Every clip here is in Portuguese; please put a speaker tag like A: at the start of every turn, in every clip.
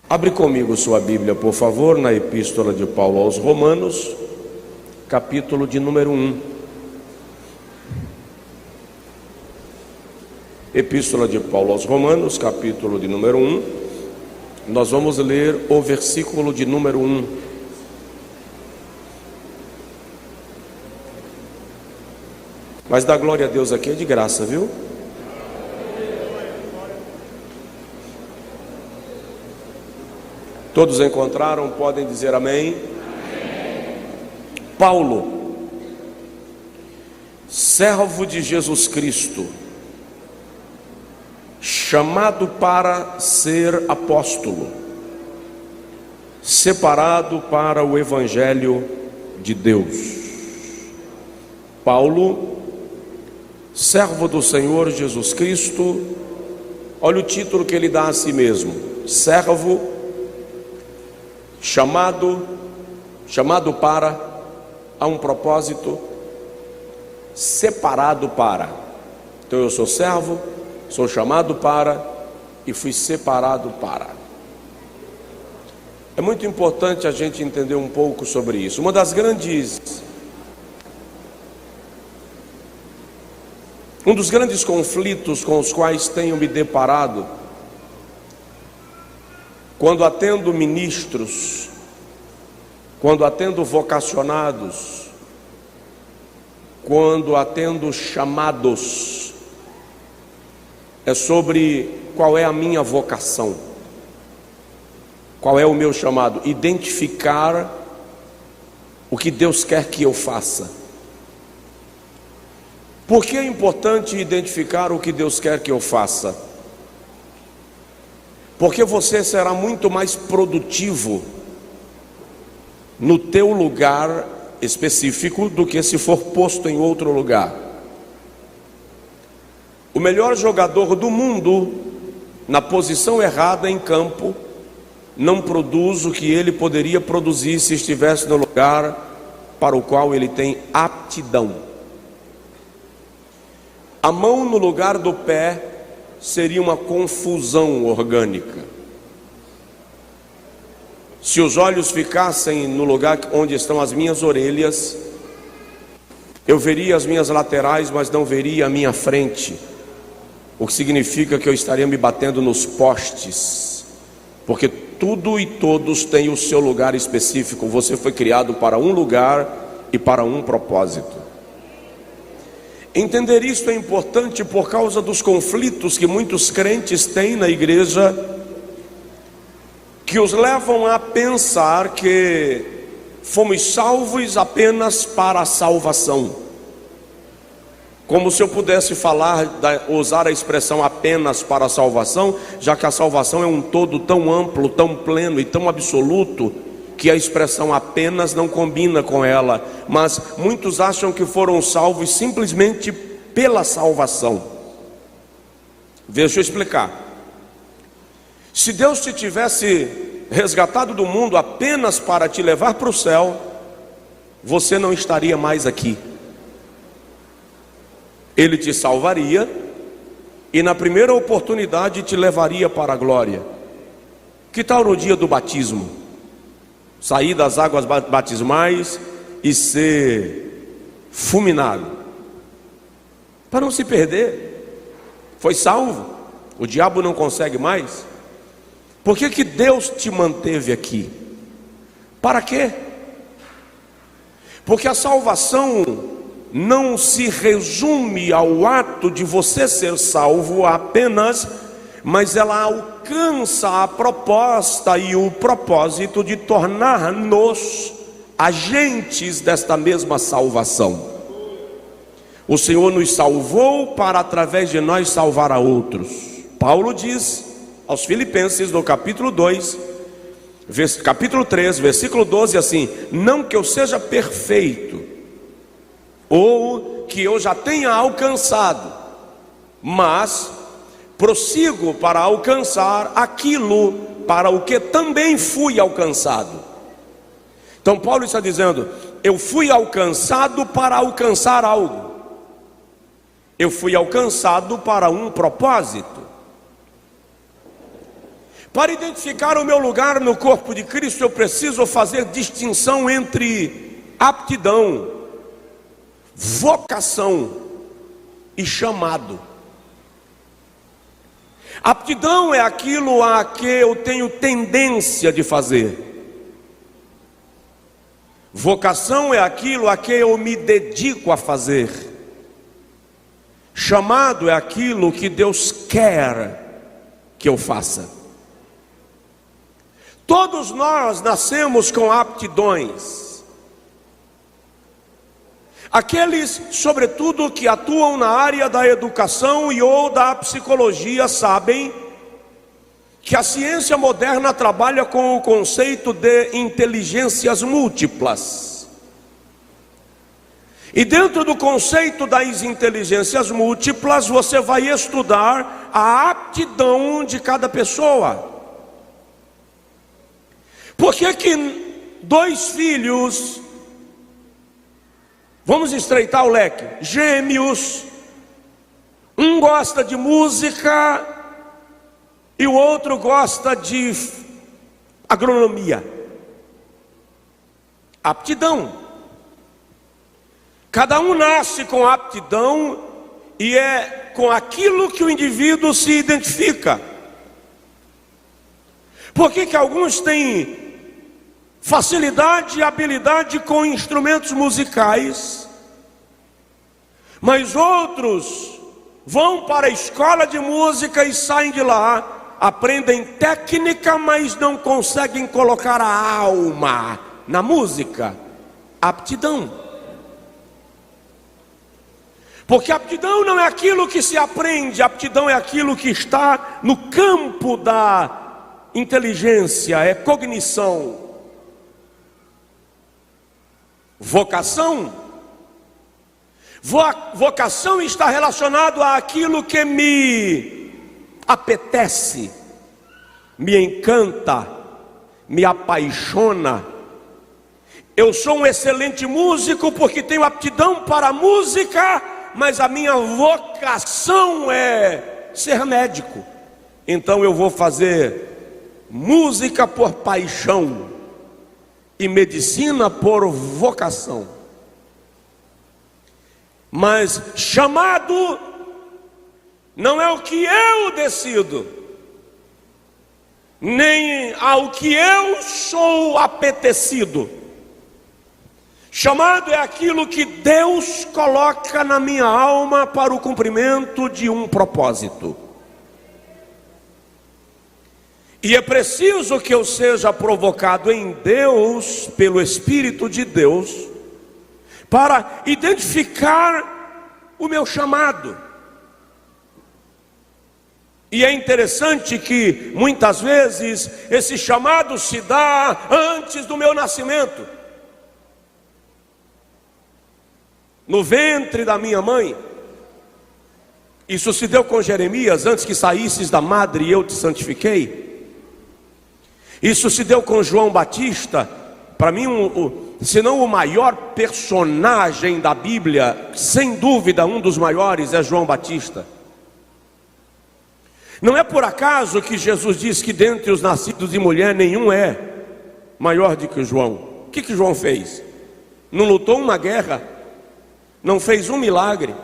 A: Abre comigo sua Bíblia, por favor, na Epístola de Paulo aos Romanos, capítulo de número 1. Epístola de Paulo aos Romanos, capítulo de número 1. Nós vamos ler o versículo de número 1. Mas dar glória a Deus aqui é de graça, viu? Todos encontraram? Podem dizer amém? Amém. Paulo, servo de Jesus Cristo, chamado para ser apóstolo, separado para o Evangelho de Deus. Paulo, servo do Senhor Jesus Cristo. Olha o título que ele dá a si mesmo: servo, chamado para, a um propósito, separado para. Então eu sou servo, sou chamado para e fui separado para. É muito importante a gente entender um pouco sobre isso. Um dos grandes conflitos com os quais tenho me deparado quando atendo ministros, quando atendo vocacionados, quando atendo chamados, é sobre qual é a minha vocação, qual é o meu chamado, identificar o que Deus quer que eu faça. Por que é importante identificar o que Deus quer que eu faça? Porque você será muito mais produtivo no teu lugar específico do que se for posto em outro lugar. O melhor jogador do mundo, na posição errada em campo, não produz o que ele poderia produzir se estivesse no lugar para o qual ele tem aptidão. A mão no lugar do pé seria uma confusão orgânica. Se os olhos ficassem no lugar onde estão as minhas orelhas, eu veria as minhas laterais, mas não veria a minha frente, o que significa que eu estaria me batendo nos postes, porque tudo e todos têm o seu lugar específico. Você foi criado para um lugar e para um propósito. Entender isto é importante por causa dos conflitos que muitos crentes têm na igreja, que os levam a pensar que fomos salvos apenas para a salvação. Como se eu pudesse usar a expressão apenas para a salvação, já que a salvação é um todo tão amplo, tão pleno e tão absoluto, que a expressão apenas não combina com ela. Mas muitos acham que foram salvos simplesmente pela salvação. Deixa eu explicar. Se Deus te tivesse resgatado do mundo apenas para te levar para o céu, você não estaria mais aqui. Ele te salvaria e na primeira oportunidade te levaria para a glória. Que tal no dia do batismo? Sair das águas batismais e ser fulminado, para não se perder. Foi salvo, o diabo não consegue mais. Por que Deus te manteve aqui? Para quê? Porque a salvação não se resume ao ato de você ser salvo apenas, mas ela alcança a proposta e o propósito de tornar-nos agentes desta mesma salvação. O Senhor nos salvou para, através de nós, salvar a outros. Paulo diz aos Filipenses, no capítulo 3, versículo 12, assim: não que eu seja perfeito, ou que eu já tenha alcançado, mas prossigo para alcançar aquilo para o que também fui alcançado. Então Paulo está dizendo: eu fui alcançado para alcançar algo. Eu fui alcançado para um propósito. Para identificar o meu lugar no corpo de Cristo, eu preciso fazer distinção entre aptidão, vocação e chamado. Aptidão é aquilo a que eu tenho tendência de fazer. Vocação é aquilo a que eu me dedico a fazer. Chamado é aquilo que Deus quer que eu faça. Todos nós nascemos com aptidões. Aqueles, sobretudo, que atuam na área da educação e ou da psicologia sabem que a ciência moderna trabalha com o conceito de inteligências múltiplas. E dentro do conceito das inteligências múltiplas, você vai estudar a aptidão de cada pessoa. Por que dois filhos, vamos estreitar o leque, gêmeos, um gosta de música e o outro gosta de agronomia? Aptidão. Cada um nasce com aptidão e é com aquilo que o indivíduo se identifica. Por que alguns têm facilidade e habilidade com instrumentos musicais, mas outros vão para a escola de música e saem de lá, aprendem técnica, mas não conseguem colocar a alma na música? Aptidão. Porque aptidão não é aquilo que se aprende, aptidão é aquilo que está no campo da inteligência, é cognição. Vocação. Vocação está relacionado àquilo que me apetece, me encanta, me apaixona. Eu sou um excelente músico porque tenho aptidão para a música, mas a minha vocação é ser médico. Então eu vou fazer música por paixão e medicina por vocação. Mas chamado não é o que eu decido, nem ao que eu sou apetecido. Chamado é aquilo que Deus coloca na minha alma para o cumprimento de um propósito. E é preciso que eu seja provocado em Deus, pelo Espírito de Deus, para identificar o meu chamado. E é interessante que muitas vezes esse chamado se dá antes do meu nascimento. No ventre da minha mãe. Isso se deu com Jeremias: antes que saísses da madre eu te santifiquei. Isso se deu com João Batista. Para mim, se não o maior personagem da Bíblia, sem dúvida um dos maiores é João Batista. Não é por acaso que Jesus diz que dentre os nascidos de mulher nenhum é maior do que João. O que João fez? Não lutou uma guerra, não fez um milagre,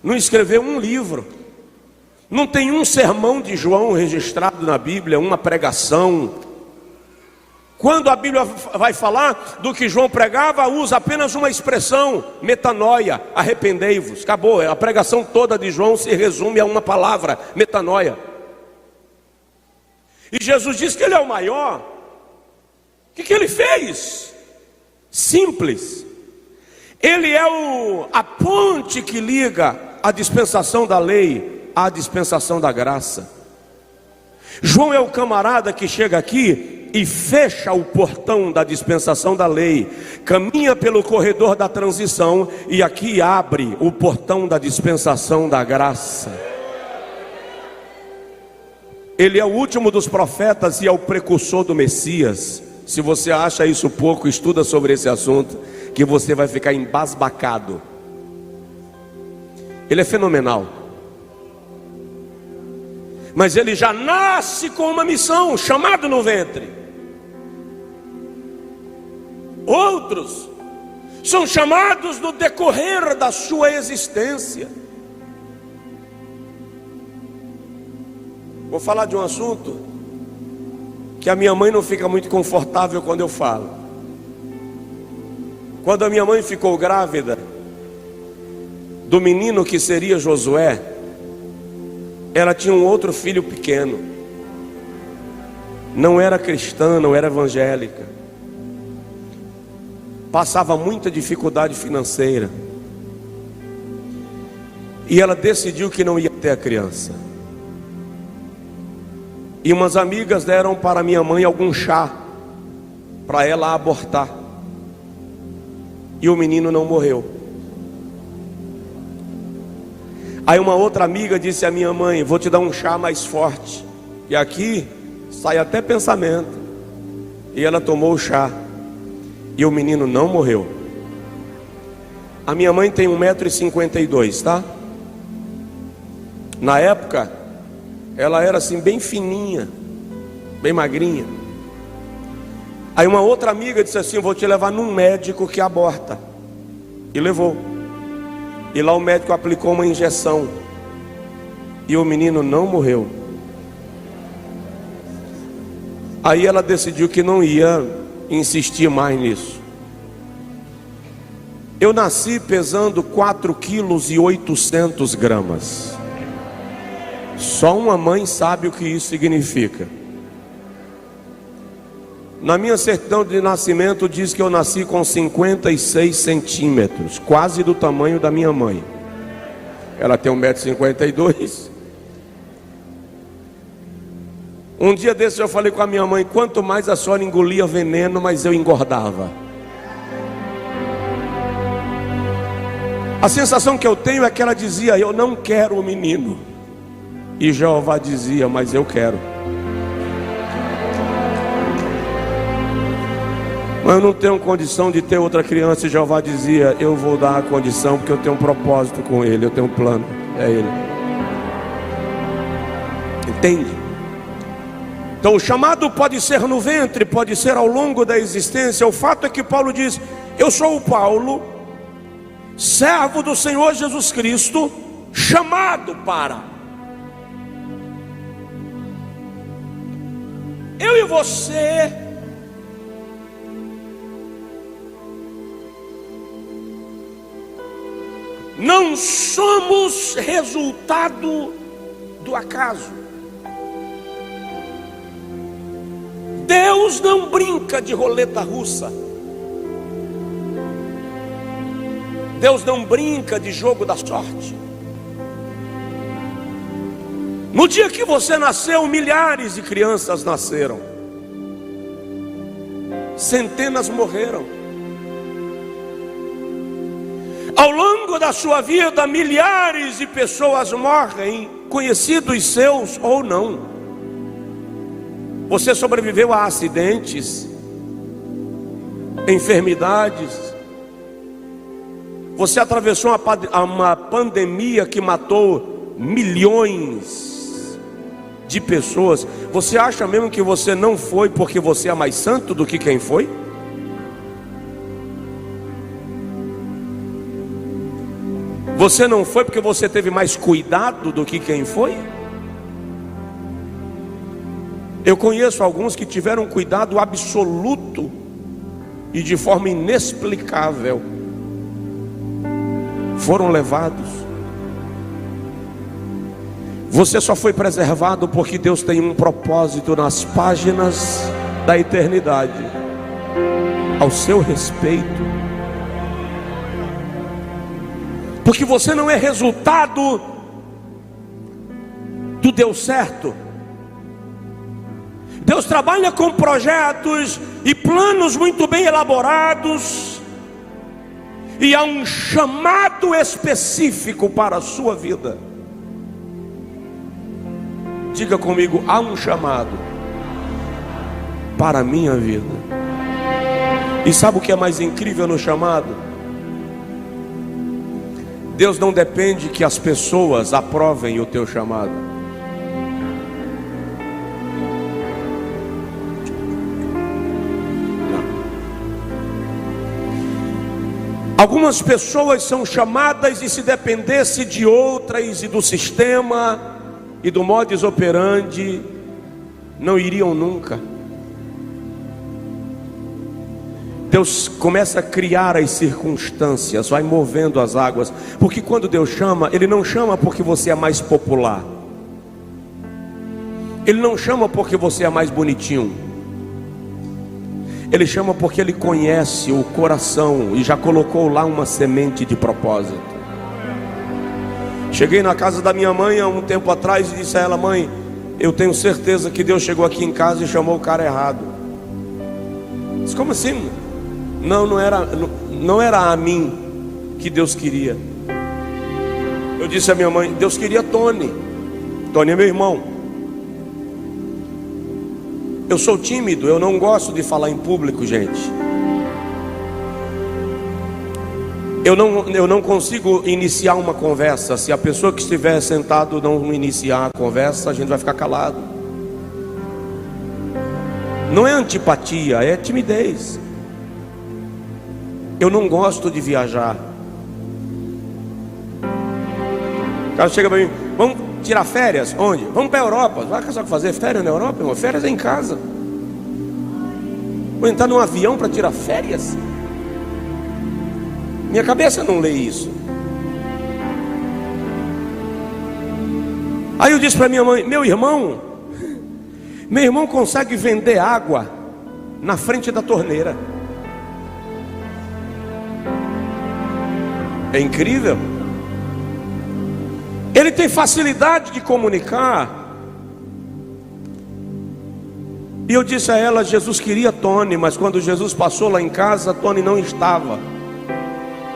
A: não escreveu um livro, não tem um sermão de João registrado na Bíblia, uma pregação. Quando a Bíblia vai falar do que João pregava, usa apenas uma expressão: metanoia, arrependei-vos. Acabou, a pregação toda de João se resume a uma palavra: metanoia. E Jesus diz que ele é o maior. O que ele fez? Simples. Ele é a ponte que liga a dispensação da lei à dispensação da graça. João é o camarada que chega aqui e fecha o portão da dispensação da lei, caminha pelo corredor da transição e aqui abre o portão da dispensação da graça. Ele é o último dos profetas e é o precursor do Messias. Se você acha isso pouco, estuda sobre esse assunto, que você vai ficar embasbacado. Ele é fenomenal. mas ele já nasce com uma missão, chamado no ventre. Outros são chamados no decorrer da sua existência. Vou falar de um assunto que a minha mãe não fica muito confortável quando eu falo. Quando a minha mãe ficou grávida do menino que seria Josué, ela tinha um outro filho pequeno. Não era cristã, não era evangélica. Passava muita dificuldade financeira. E ela decidiu que não ia ter a criança. E umas amigas deram para minha mãe algum chá para ela abortar. E o menino não morreu. Aí uma outra amiga disse à minha mãe: vou te dar um chá mais forte. E aqui sai até pensamento. E ela tomou o chá. E o menino não morreu. A minha mãe tem 1,52 m, tá? Na época, ela era assim bem fininha, bem magrinha. Aí uma outra amiga disse assim: vou te levar num médico que aborta. E levou. E lá o médico aplicou uma injeção. E o menino não morreu. Aí ela decidiu que não ia insistir mais nisso. Eu nasci pesando 4,8 kg. Só uma mãe sabe o que isso significa. Na minha certidão de nascimento diz que eu nasci com 56 centímetros, quase do tamanho da minha mãe. Ela tem 1,52 m. Um dia desses eu falei com a minha mãe: quanto mais a senhora engolia veneno, mais eu engordava. A sensação que eu tenho é que ela dizia: eu não quero o menino. E Jeová dizia: mas eu quero. Mas eu não tenho condição de ter outra criança. E Jeová dizia: eu vou dar a condição, porque eu tenho um propósito com ele, eu tenho um plano, é ele. Entende? Então o chamado pode ser no ventre, pode ser ao longo da existência. O fato é que Paulo diz: eu sou o Paulo, servo do Senhor Jesus Cristo, chamado para. Eu e você não somos resultado do acaso. Deus não brinca de roleta russa. Deus não brinca de jogo da sorte. No dia que você nasceu, milhares de crianças nasceram. Centenas morreram. Ao longo da sua vida, milhares de pessoas morrem, conhecidos seus ou não. Você sobreviveu a acidentes, enfermidades. Você atravessou uma pandemia que matou milhões de pessoas. Você acha mesmo que você não foi porque você é mais santo do que quem foi? Você não foi porque você teve mais cuidado do que quem foi? Eu conheço alguns que tiveram um cuidado absoluto e de forma inexplicável foram levados. Você só foi preservado porque Deus tem um propósito nas páginas da eternidade ao seu respeito. Porque você não é resultado do deu certo. Deus trabalha com projetos e planos muito bem elaborados, e há um chamado específico para a sua vida. Diga comigo: há um chamado para a minha vida. E sabe o que é mais incrível no chamado? Deus não depende que as pessoas aprovem o teu chamado. Algumas pessoas são chamadas e se dependesse de outras e do sistema e do modus operandi, não iriam nunca. Deus começa a criar as circunstâncias, vai movendo as águas, porque quando Deus chama, Ele não chama porque você é mais popular, Ele não chama porque você é mais bonitinho, Ele chama porque Ele conhece o coração e já colocou lá uma semente de propósito. Cheguei na casa da minha mãe há um tempo atrás e disse a ela: mãe, eu tenho certeza que Deus chegou aqui em casa e chamou o cara errado. Disse: como assim? Não era a mim que Deus queria. Eu disse à minha mãe: Deus queria Tony. Tony é meu irmão. Eu sou tímido, eu não gosto de falar em público, gente. Eu não consigo iniciar uma conversa. Se a pessoa que estiver sentado não iniciar a conversa, a gente vai ficar calado. Não é antipatia, é timidez. Eu não gosto de viajar. O cara chega para mim: vamos tirar férias? Onde? Vamos para a Europa. Vai fazer férias na Europa, irmão? Férias é em casa. Vou entrar num avião para tirar férias? Minha cabeça não lê isso. Aí eu disse para minha mãe: meu irmão consegue vender água na frente da torneira. É incrível. Ele tem facilidade de comunicar. E eu disse a ela: Jesus queria Tony, mas quando Jesus passou lá em casa, Tony não estava.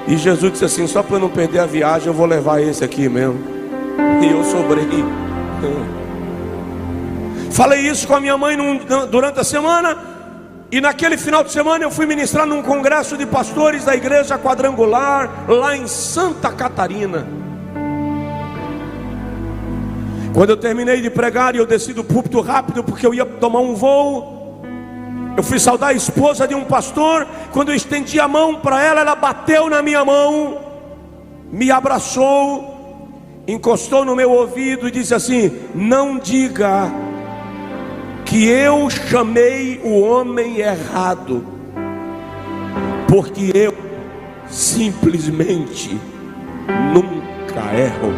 A: E Jesus disse assim: só para eu não perder a viagem, eu vou levar esse aqui mesmo. E eu sobrei. Falei isso com a minha mãe durante a semana. E naquele final de semana eu fui ministrar num congresso de pastores da igreja quadrangular, lá em Santa Catarina. Quando eu terminei de pregar e eu desci do púlpito rápido, porque eu ia tomar um voo, eu fui saudar a esposa de um pastor. Quando eu estendi a mão para ela, ela bateu na minha mão, me abraçou, encostou no meu ouvido e disse assim: não diga que eu chamei o homem errado, porque eu simplesmente nunca erro.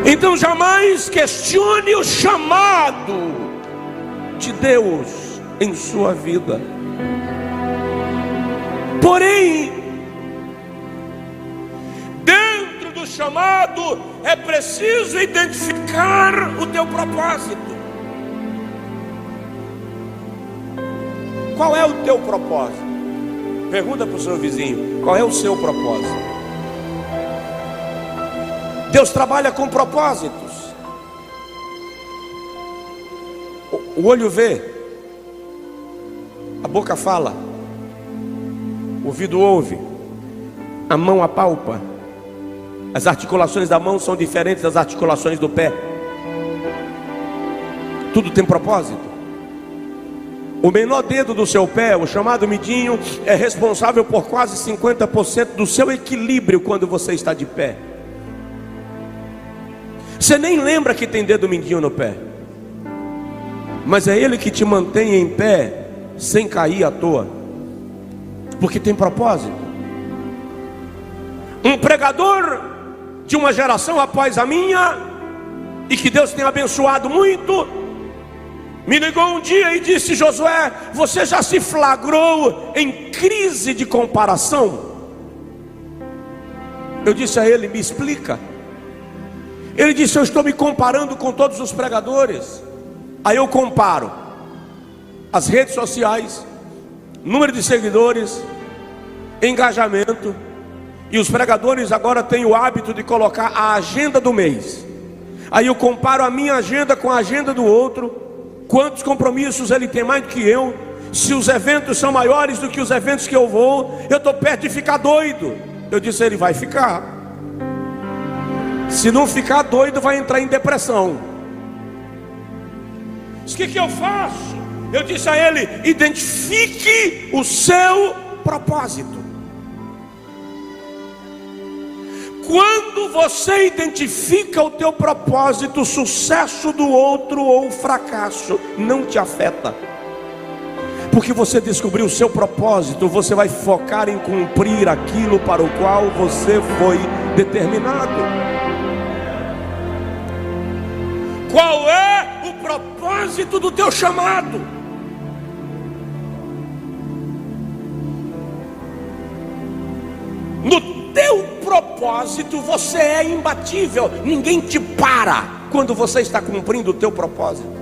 A: Então jamais questione o chamado de Deus em sua vida. Porém, dentro do chamado é preciso identificar o teu propósito. Qual é o teu propósito? Pergunta para o seu vizinho: qual é o seu propósito? Deus trabalha com propósitos. O olho vê, a boca fala, o ouvido ouve, a mão apalpa. As articulações da mão são diferentes das articulações do pé. Tudo tem propósito. O menor dedo do seu pé, o chamado midinho, é responsável por quase 50% do seu equilíbrio quando você está de pé. Você nem lembra que tem dedo mindinho no pé, mas é ele que te mantém em pé sem cair à toa, porque tem propósito. Um pregador de uma geração após a minha, e que Deus tem abençoado muito, me ligou um dia e disse: Josué, você já se flagrou em crise de comparação? Eu disse a ele: me explica. Ele disse: eu estou me comparando com todos os pregadores. Aí eu comparo as redes sociais, número de seguidores, engajamento. E os pregadores agora têm o hábito de colocar a agenda do mês. Aí eu comparo a minha agenda com a agenda do outro. Quantos compromissos ele tem mais do que eu? Se os eventos são maiores do que os eventos que eu vou, eu estou perto de ficar doido. Eu disse: ele vai ficar. Se não ficar doido, vai entrar em depressão. O que eu faço? Eu disse a ele: identifique o seu propósito. Quando você identifica o teu propósito, o sucesso do outro ou o fracasso não te afeta. Porque você descobriu o seu propósito, você vai focar em cumprir aquilo para o qual você foi determinado. Qual é o propósito do teu chamado? No teu propósito você é imbatível. Ninguém te para quando você está cumprindo o teu propósito.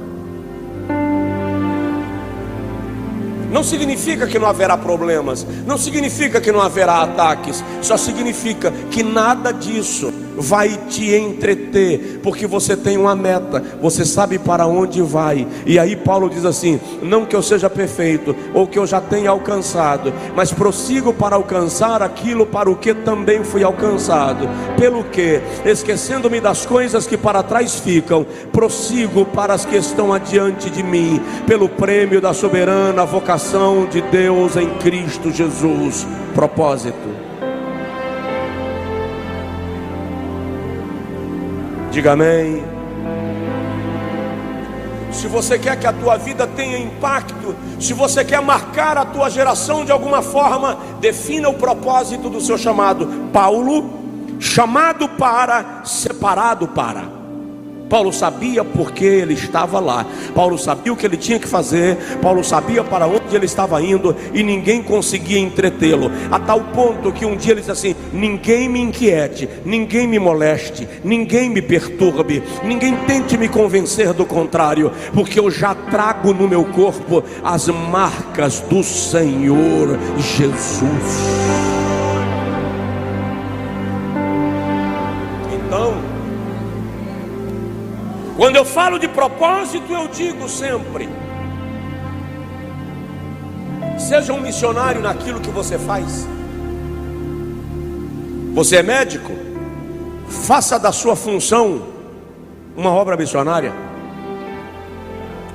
A: Não significa que não haverá problemas, não significa que não haverá ataques, só significa que nada disso vai te entreter, porque você tem uma meta, você sabe para onde vai. E aí Paulo diz assim: não que eu seja perfeito, ou que eu já tenha alcançado, mas prossigo para alcançar aquilo para o que também fui alcançado. Pelo que, esquecendo-me das coisas que para trás ficam, prossigo para as que estão adiante de mim, pelo prêmio da soberana vocação de Deus em Cristo Jesus. Propósito. Diga amém. Se você quer que a tua vida tenha impacto, se você quer marcar a tua geração de alguma forma, defina o propósito do seu chamado. Paulo, chamado para, separado para. Paulo sabia porque ele estava lá. Paulo sabia o que ele tinha que fazer. Paulo sabia para onde ele estava indo, e ninguém conseguia entretê-lo, a tal ponto que um dia ele disse assim: ninguém me inquiete, ninguém me moleste, ninguém me perturbe, ninguém tente me convencer do contrário, porque eu já trago no meu corpo as marcas do Senhor Jesus. Então, quando eu falo de propósito, eu digo sempre: seja um missionário naquilo que você faz. Você é médico? Faça da sua função uma obra missionária.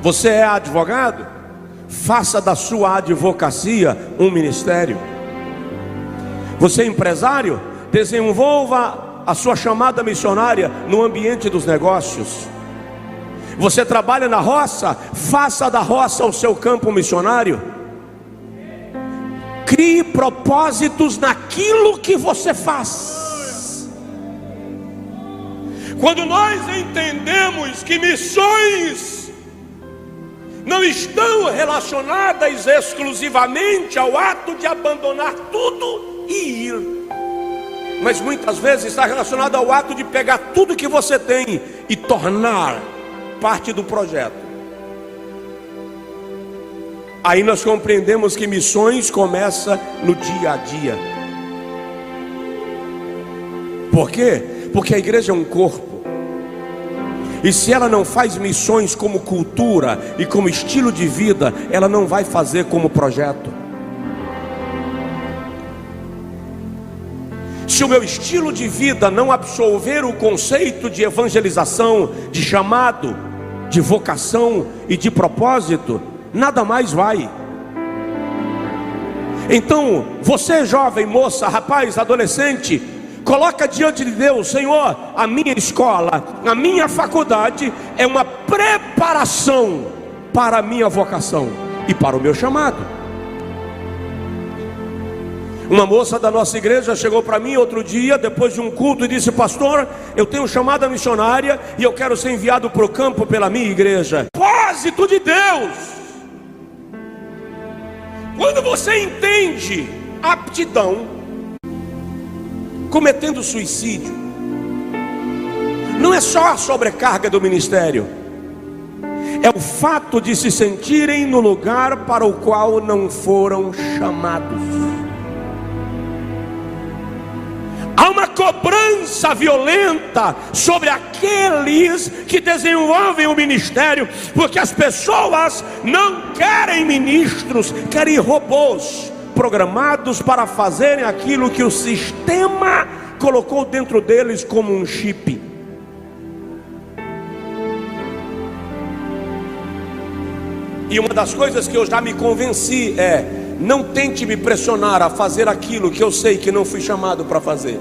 A: Você é advogado? Faça da sua advocacia um ministério. Você é empresário? Desenvolva a sua chamada missionária no ambiente dos negócios. Você trabalha na roça? Faça da roça o seu campo missionário. Crie propósitos naquilo que você faz. Quando nós entendemos que missões não estão relacionadas exclusivamente ao ato de abandonar tudo e ir, mas muitas vezes está relacionado ao ato de pegar tudo que você tem e tornar parte do projeto. Aí nós compreendemos que missões começa no dia a dia. Por quê? Porque a igreja é um corpo. E se ela não faz missões como cultura e como estilo de vida, ela não vai fazer como projeto. Se o meu estilo de vida não absolver o conceito de evangelização, de chamado, de vocação e de propósito, nada mais vai. Então, você jovem, moça, rapaz, adolescente, coloca diante de Deus: Senhor, a minha escola, a minha faculdade é uma preparação para a minha vocação e para o meu chamado. Uma moça da nossa igreja chegou para mim outro dia, depois de um culto, e disse: pastor, eu tenho chamada missionária e eu quero ser enviado para o campo pela minha igreja. Propósito de Deus. Quando você entende aptidão, cometendo suicídio, não é só a sobrecarga do ministério, é o fato de se sentirem no lugar para o qual não foram chamados. Há uma cobrança violenta sobre aqueles que desenvolvem o ministério, porque as pessoas não querem ministros, querem robôs programados para fazerem aquilo que o sistema colocou dentro deles como um chip. E uma das coisas que eu já me convenci é: não tente me pressionar a fazer aquilo que eu sei que não fui chamado para fazer.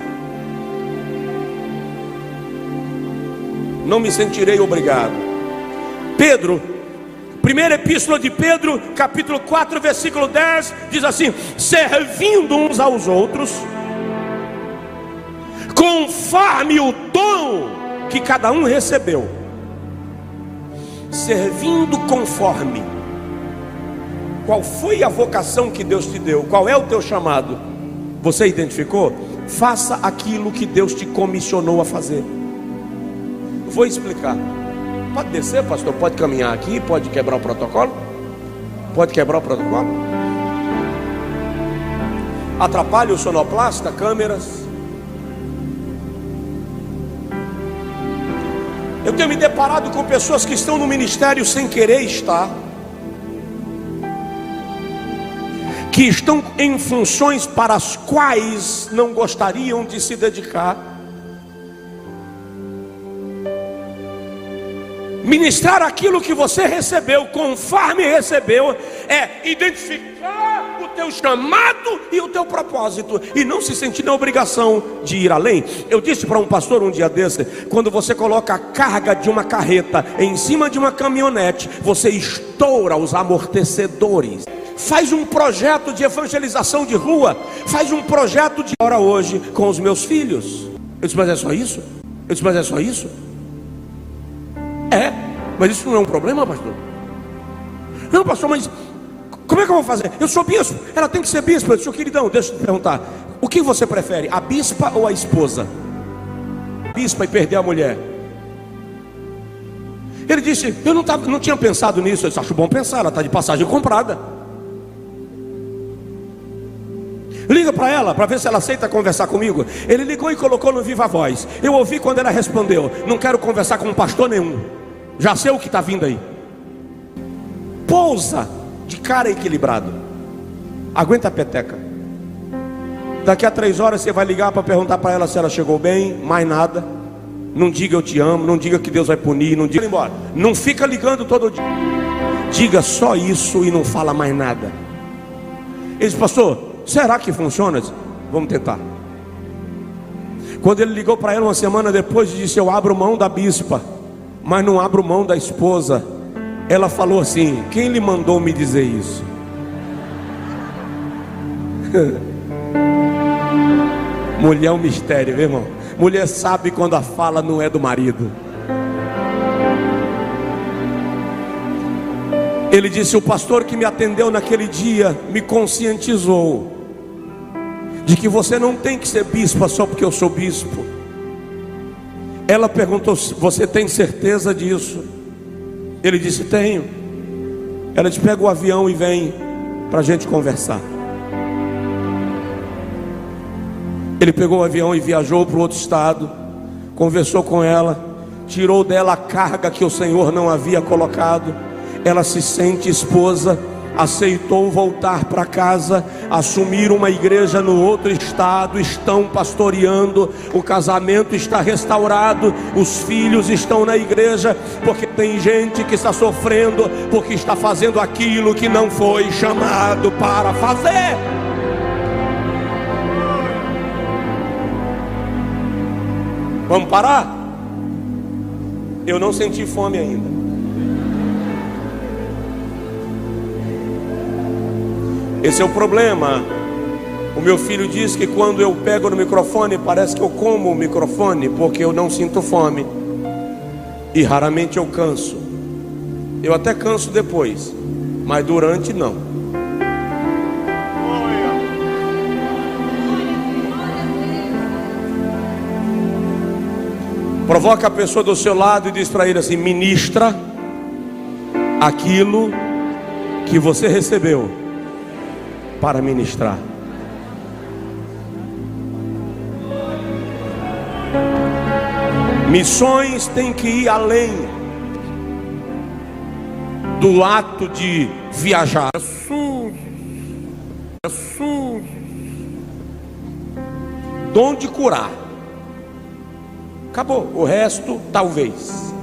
A: Não me sentirei obrigado. Pedro, primeira epístola de Pedro, capítulo 4, versículo 10, diz assim: servindo uns aos outros, conforme o dom que cada um recebeu. Servindo conforme. Qual foi a vocação que Deus te deu? Qual é o teu chamado? Você identificou? Faça aquilo que Deus te comissionou a fazer. Vou explicar. Pode descer, pastor? Pode caminhar aqui? Pode quebrar o protocolo? Pode quebrar o protocolo? Atrapalha o sonoplasta, câmeras. Eu tenho me deparado com pessoas que estão no ministério sem querer estar, que estão em funções para as quais não gostariam de se dedicar. Ministrar aquilo que você recebeu, conforme recebeu, é identificar o teu chamado e o teu propósito, e não se sentir na obrigação de ir além. Eu disse para um pastor um dia desse: quando você coloca a carga de uma carreta em cima de uma caminhonete, você estoura os amortecedores. Faz um projeto de evangelização de rua, faz um projeto de hora hoje com os meus filhos. Eu disse: mas é só isso? Eu disse: mas é só isso? É, mas isso não é um problema, pastor? Não, pastor, mas como é que eu vou fazer? Eu sou bispo, ela tem que ser bispo. Eu disse: queridão, deixa eu te perguntar, o que você prefere, a bispa ou a esposa? A bispa e perder a mulher. Ele disse: eu não tinha pensado nisso. Eu disse: acho bom pensar, ela está de passagem comprada. Liga para ela, para ver se ela aceita conversar comigo. Ele ligou e colocou no viva voz. Eu ouvi quando ela respondeu: não quero conversar com pastor nenhum, já sei o que está vindo aí. Pousa de cara equilibrado. Aguenta a peteca. Daqui a 3 horas você vai ligar para perguntar para ela se ela chegou bem. Mais nada. Não diga eu te amo, não diga que Deus vai punir, não diga embora. Não fica ligando todo dia. Diga só isso e não fala mais nada. Ele disse: pastor, será que funciona? Disse: vamos tentar. Quando ele ligou para ela uma semana depois, disse: eu abro mão da bispa, mas não abro mão da esposa. Ela falou assim: quem lhe mandou me dizer isso? Mulher é um mistério, meu irmão. Mulher sabe quando a fala não é do marido. Ele disse: o pastor que me atendeu naquele dia me conscientizou de que você não tem que ser bispa só porque eu sou bispo. Ela perguntou: você tem certeza disso? Ele disse: tenho. Ela disse: pega o avião e vem para a gente conversar. Ele pegou o avião e viajou para o outro estado, conversou com ela, tirou dela a carga que o Senhor não havia colocado. Ela se sente esposa, aceitou voltar para casa, assumir uma igreja no outro estado, estão pastoreando, o casamento está restaurado, os filhos estão na igreja, porque tem gente que está sofrendo, porque está fazendo aquilo que não foi chamado para fazer. Vamos parar? Eu não senti fome ainda. Esse é o problema. O meu filho diz que quando eu pego no microfone, parece que eu como o microfone, porque eu não sinto fome. E raramente eu canso. Eu até canso depois, mas durante não. Provoca a pessoa do seu lado e diz para ele assim: ministra aquilo que você recebeu para ministrar. Missões têm que ir além do ato de viajar. Dom de curar. Acabou. O resto, talvez.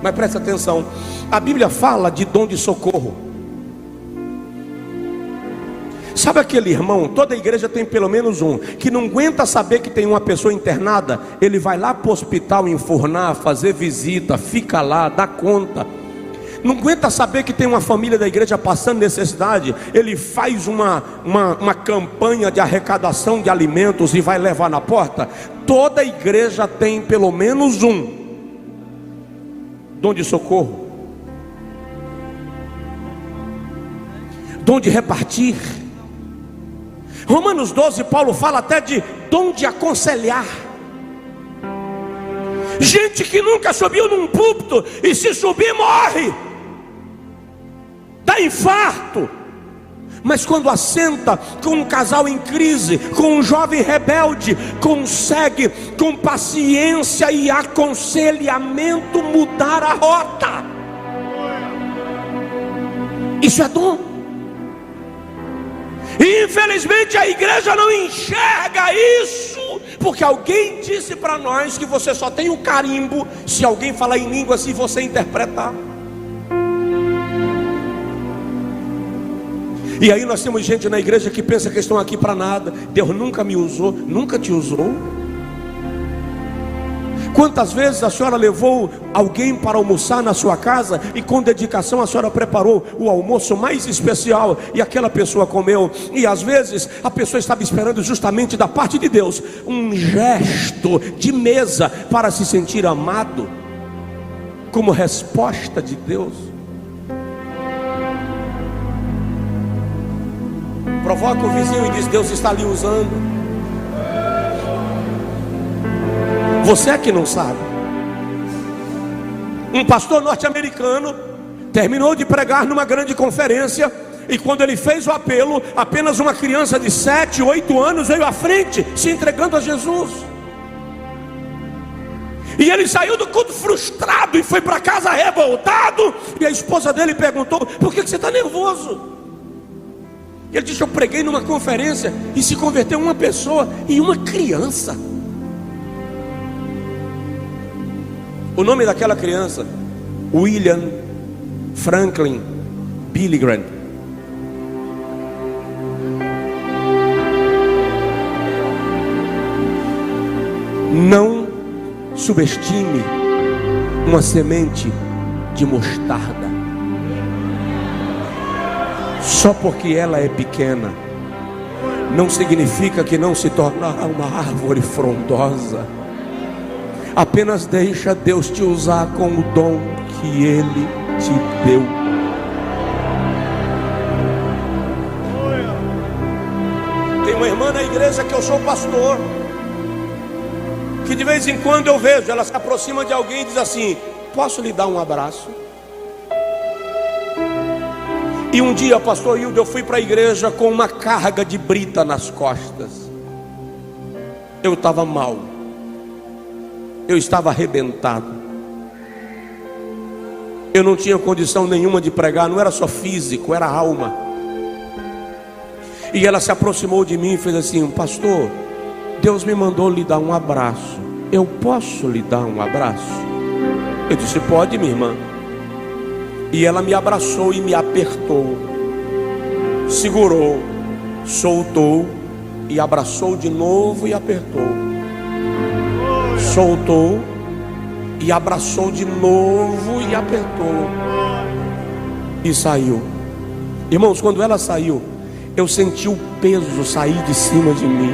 A: Mas presta atenção, a Bíblia fala de dom de socorro. Sabe aquele irmão, toda igreja tem pelo menos um, que não aguenta saber que tem uma pessoa internada, ele vai lá para o hospital enfurnar, fazer visita, fica lá, dá conta. Não aguenta saber que tem uma família da igreja passando necessidade, ele faz uma campanha de arrecadação de alimentos e vai levar na porta. Toda igreja tem pelo menos um dom de socorro, dom de repartir. Romanos 12, Paulo fala até de dom de aconselhar. Gente que nunca subiu num púlpito, e se subir morre, dá infarto. Mas quando assenta com um casal em crise, com um jovem rebelde, consegue com paciência e aconselhamento mudar a rota. Isso é dom. E infelizmente a igreja não enxerga isso, porque alguém disse para nós que você só tem o carimbo se alguém falar em língua, se você interpretar. E aí nós temos gente na igreja que pensa que estão aqui para nada. Deus nunca me usou. Nunca te usou? Quantas vezes a senhora levou alguém para almoçar na sua casa e com dedicação a senhora preparou o almoço mais especial e aquela pessoa comeu? E às vezes a pessoa estava esperando justamente da parte de Deus um gesto de mesa para se sentir amado, como resposta de Deus. Provoca o vizinho e diz: Deus está ali usando. Você é que não sabe. Um pastor norte-americano terminou de pregar numa grande conferência, e quando ele fez o apelo, apenas uma criança de 7, 8 anos veio à frente, se entregando a Jesus. E ele saiu do culto frustrado e foi para casa revoltado. E a esposa dele perguntou: por que você está nervoso? Ele disse: eu preguei numa conferência e se converteu uma pessoa e uma criança. O nome daquela criança, William Franklin Billy Graham. Não subestime uma semente de mostarda. Só porque ela é pequena, não significa que não se tornará uma árvore frondosa. Apenas deixa Deus te usar com o dom que Ele te deu. Tem uma irmã na igreja que eu sou pastor, que de vez em quando eu vejo, ela se aproxima de alguém e diz assim: posso lhe dar um abraço? E um dia, pastor Hildo, eu fui para a igreja com uma carga de brita nas costas. Eu estava mal, eu estava arrebentado, eu não tinha condição nenhuma de pregar. Não era só físico, era alma. E ela se aproximou de mim e fez assim: pastor, Deus me mandou lhe dar um abraço, eu posso lhe dar um abraço? Eu disse: pode, minha irmã. E ela me abraçou e me apertou, segurou, soltou e abraçou de novo e apertou. Soltou e abraçou de novo e apertou. E saiu. Irmãos, quando ela saiu, eu senti o peso sair de cima de mim.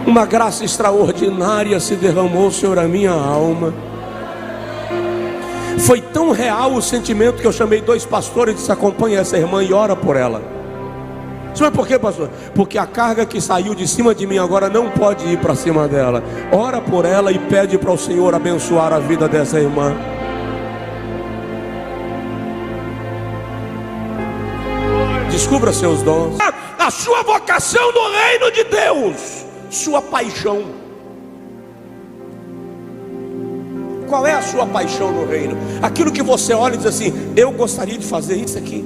A: Uma graça extraordinária se derramou sobre a minha alma. Foi tão real o sentimento que eu chamei 2 pastores e disse: acompanha essa irmã e ora por ela. Mas por quê, pastor? Porque a carga que saiu de cima de mim agora não pode ir para cima dela. Ora por ela e pede para o Senhor abençoar a vida dessa irmã. Descubra seus dons, a sua vocação no reino de Deus, sua paixão. Qual é a sua paixão no reino? Aquilo que você olha e diz assim: eu gostaria de fazer isso aqui.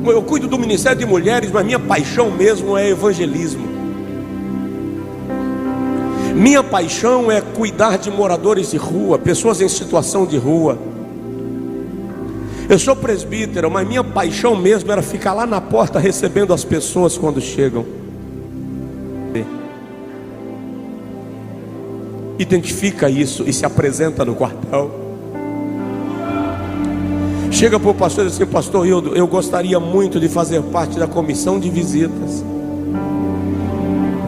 A: Eu cuido do ministério de mulheres, mas minha paixão mesmo é evangelismo. Minha paixão é cuidar de moradores de rua, pessoas em situação de rua. Eu sou presbítero, mas minha paixão mesmo era ficar lá na porta recebendo as pessoas quando chegam. Identifica isso e se apresenta no quartel. Chega para o pastor e diz assim: pastor Hildo, eu gostaria muito de fazer parte da comissão de visitas.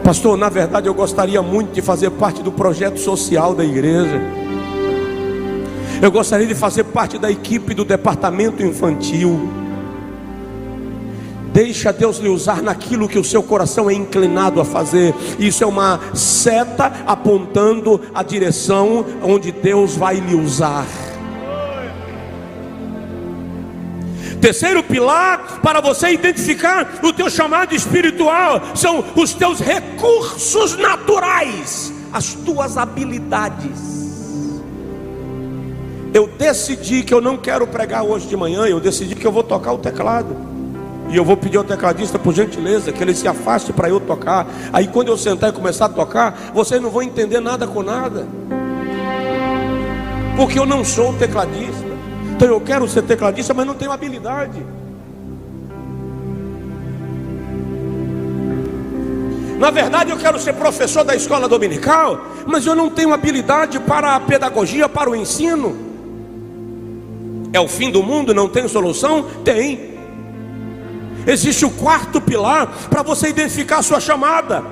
A: Pastor, na verdade eu gostaria muito de fazer parte do projeto social da igreja. Eu gostaria de fazer parte da equipe do departamento infantil. Deixa Deus lhe usar naquilo que o seu coração é inclinado a fazer. Isso é uma seta apontando a direção onde Deus vai lhe usar. Terceiro pilar para você identificar o teu chamado espiritual são os teus recursos naturais, as tuas habilidades. Eu decidi que eu não quero pregar hoje de manhã, eu decidi que eu vou tocar o teclado. E eu vou pedir ao tecladista, por gentileza, que ele se afaste para eu tocar. Aí quando eu sentar e começar a tocar, vocês não vão entender nada com nada, porque eu não sou tecladista. Então eu quero ser tecladista, mas não tenho habilidade. Na verdade eu quero ser professor da escola dominical, mas eu não tenho habilidade para a pedagogia, para o ensino. É o fim do mundo? Não tem solução? Tem. Existe o quarto pilar para você identificar a sua chamada.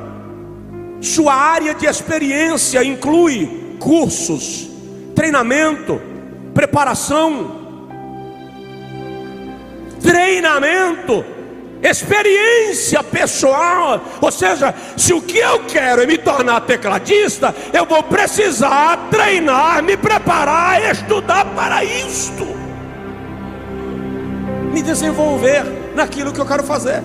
A: Sua área de experiência inclui cursos, treinamento, preparação, experiência pessoal. Ou seja, se o que eu quero é me tornar tecladista, eu vou precisar treinar, me preparar, estudar para isto, me desenvolver naquilo que eu quero fazer.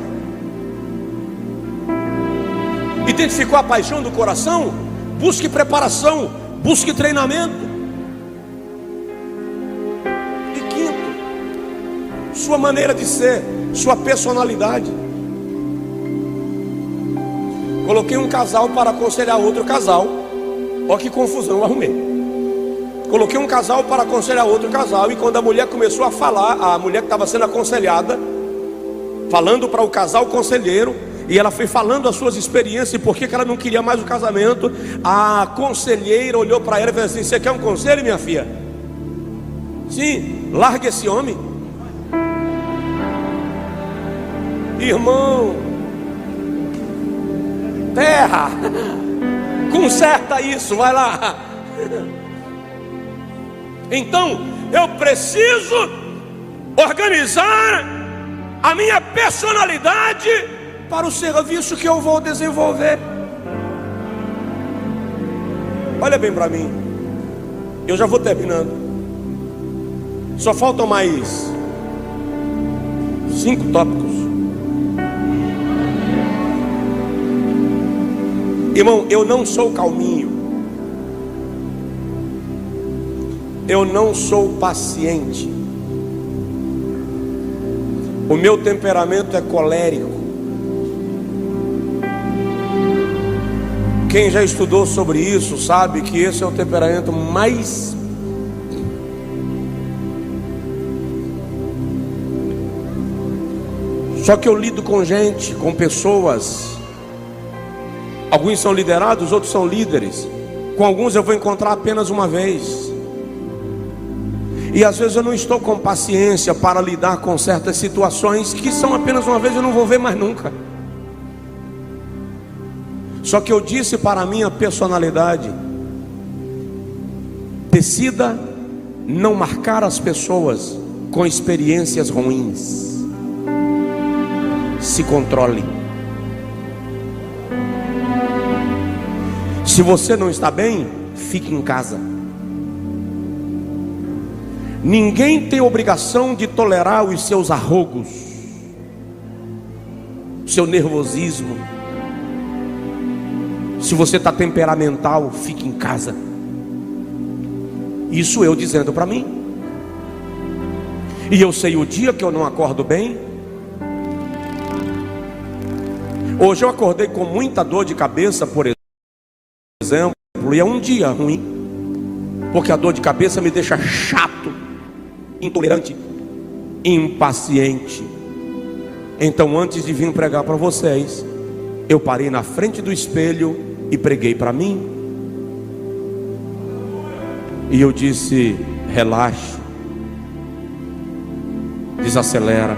A: Identificou a paixão do coração? Busque preparação, busque treinamento. E quinto, sua maneira de ser, sua personalidade. Coloquei um casal para aconselhar outro casal. Olha que confusão eu arrumei. Coloquei um casal para aconselhar outro casal. E quando a mulher começou a falar, a mulher que estava sendo aconselhada, falando para o casal conselheiro, e ela foi falando as suas experiências e por que ela não queria mais o casamento, a conselheira olhou para ela e falou assim: você quer um conselho, minha filha? Sim, larga esse homem. Irmão, terra, conserta isso, vai lá. Então eu preciso organizar a minha personalidade para o serviço que eu vou desenvolver. Olha bem para mim, eu já vou terminando. Só faltam mais 5 tópicos. Irmão, eu não sou calminho, eu não sou paciente. O meu temperamento é colérico. Quem já estudou sobre isso sabe que esse é o temperamento mais Só que eu lido com gente, com pessoas. Alguns são liderados, outros são líderes. Com alguns eu vou encontrar apenas uma vez. E às vezes eu não estou com paciência para lidar com certas situações que são apenas uma vez e eu não vou ver mais nunca. Só que eu disse para a minha personalidade: decida não marcar as pessoas com experiências ruins. Se controle. Se você não está bem, fique em casa. Ninguém tem obrigação de tolerar os seus arrogos, seu nervosismo. Se você está temperamental, fique em casa. Isso eu dizendo para mim. E eu sei o dia que eu não acordo bem. Hoje eu acordei com muita dor de cabeça, por exemplo. templo, e é um dia ruim, porque a dor de cabeça me deixa chato, intolerante, impaciente. Então, antes de vir pregar para vocês, eu parei na frente do espelho e preguei para mim. E eu disse: relaxe, desacelera,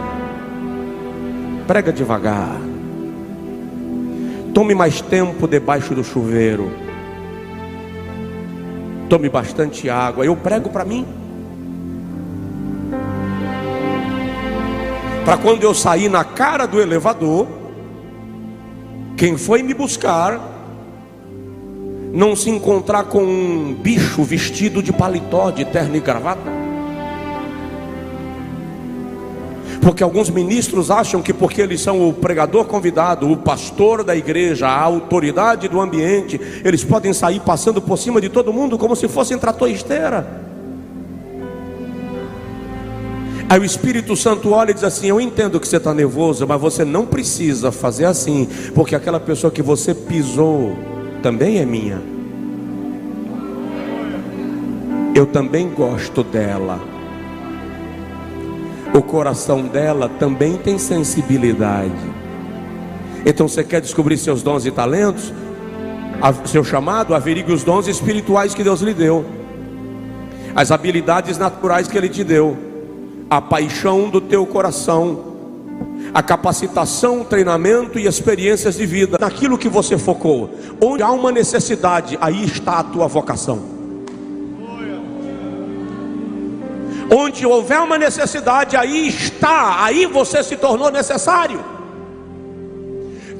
A: prega devagar, tome mais tempo debaixo do chuveiro, tome bastante água. Eu prego para mim, para quando eu sair na cara do elevador, quem foi me buscar não se encontrar com um bicho vestido de paletó, de terno e gravata. Porque alguns ministros acham que porque eles são o pregador convidado, o pastor da igreja, a autoridade do ambiente, eles podem sair passando por cima de todo mundo como se fossem trator esteira. Aí o Espírito Santo olha e diz assim: eu entendo que você está nervoso, mas você não precisa fazer assim, porque aquela pessoa que você pisou também é minha. Eu também gosto dela. O coração dela também tem sensibilidade. Então você quer descobrir seus dons e talentos, seu chamado? Averigue os dons espirituais que Deus lhe deu, as habilidades naturais que Ele te deu, a paixão do teu coração, a capacitação, treinamento e experiências de vida. Naquilo que você focou, onde há uma necessidade, aí está a tua vocação. Onde houver uma necessidade, aí está, aí você se tornou necessário.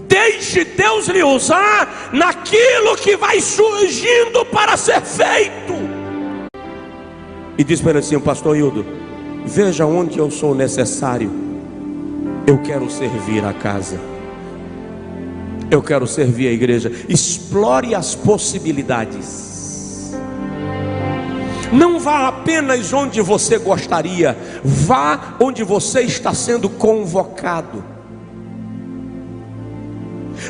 A: Deixe Deus lhe usar naquilo que vai surgindo para ser feito. E diz para ele assim: pastor Hildo, veja onde eu sou necessário. Eu quero servir a casa, eu quero servir a igreja. Explore as possibilidades. Não vá apenas onde você gostaria, vá onde você está sendo convocado.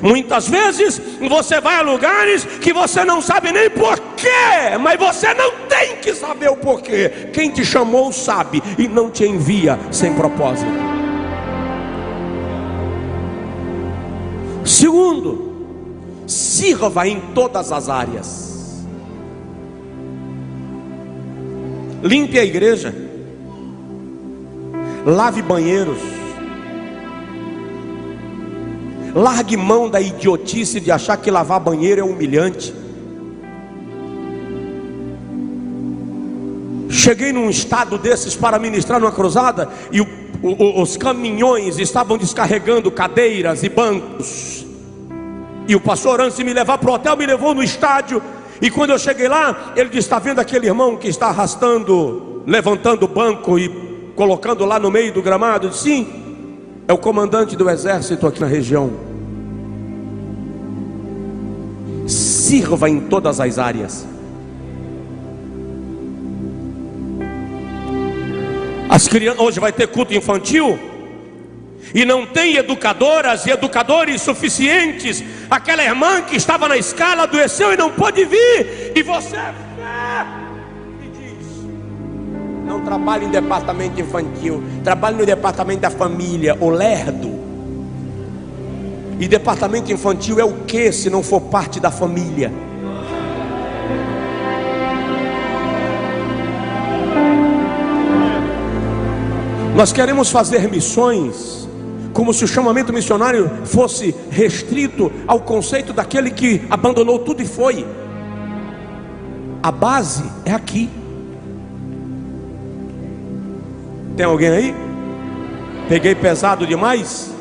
A: Muitas vezes você vai a lugares que você não sabe nem porquê, mas você não tem que saber o porquê. Quem te chamou sabe e não te envia sem propósito. Segundo, sirva em todas as áreas. Limpe a igreja, lave banheiros, largue mão da idiotice de achar que lavar banheiro é humilhante. Cheguei num estado desses para ministrar numa cruzada e os caminhões estavam descarregando cadeiras e bancos, e o pastor, antes de me levar para o hotel, me levou no estádio. E quando eu cheguei lá, ele disse: está vendo aquele irmão que está arrastando, levantando o banco e colocando lá no meio do gramado? Eu disse: sim, é o comandante do exército aqui na região. Sirva em todas as áreas. As crianças, hoje vai ter culto infantil e não tem educadoras e educadores suficientes. Aquela irmã que estava na escala adoeceu e não pôde vir, e você me diz: não trabalhe em departamento infantil, trabalhe no departamento da família, o lerdo. E departamento infantil é o que se não for parte da família? Nós queremos fazer missões como se o chamamento missionário fosse restrito ao conceito daquele que abandonou tudo e foi. A base é aqui. Tem alguém aí? Peguei pesado demais?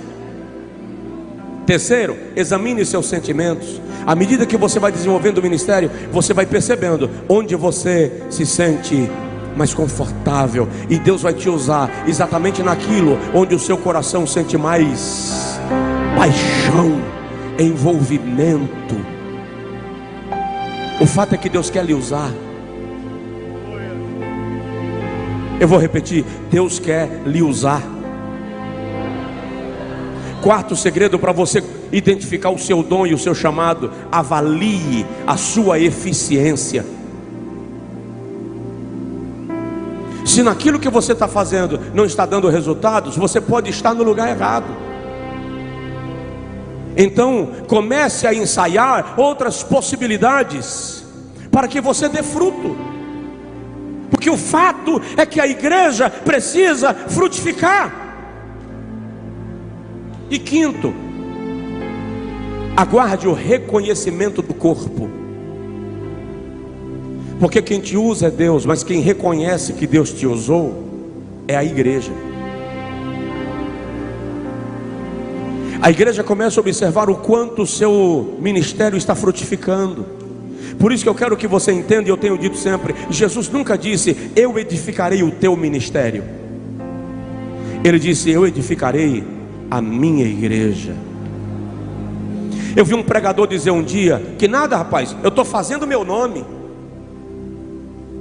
A: Terceiro, examine seus sentimentos. À medida que você vai desenvolvendo o ministério, você vai percebendo onde você se sente mais confortável, e Deus vai te usar exatamente naquilo onde o seu coração sente mais paixão, envolvimento. O fato é que Deus quer lhe usar. Eu vou repetir: Deus quer lhe usar. Quarto segredo para você identificar o seu dom e o seu chamado: avalie a sua eficiência. Se naquilo que você está fazendo não está dando resultados, você pode estar no lugar errado. Então comece a ensaiar outras possibilidades para que você dê fruto, porque o fato é que a igreja precisa frutificar. E quinto, aguarde o reconhecimento do corpo, porque quem te usa é Deus, mas quem reconhece que Deus te usou é a igreja. A igreja começa a observar o quanto o seu ministério está frutificando. Por isso que eu quero que você entenda, e eu tenho dito sempre, Jesus nunca disse: eu edificarei o teu ministério. Ele disse: eu edificarei a minha igreja. Eu vi um pregador dizer um dia que nada, rapaz, eu estou fazendo meu nome.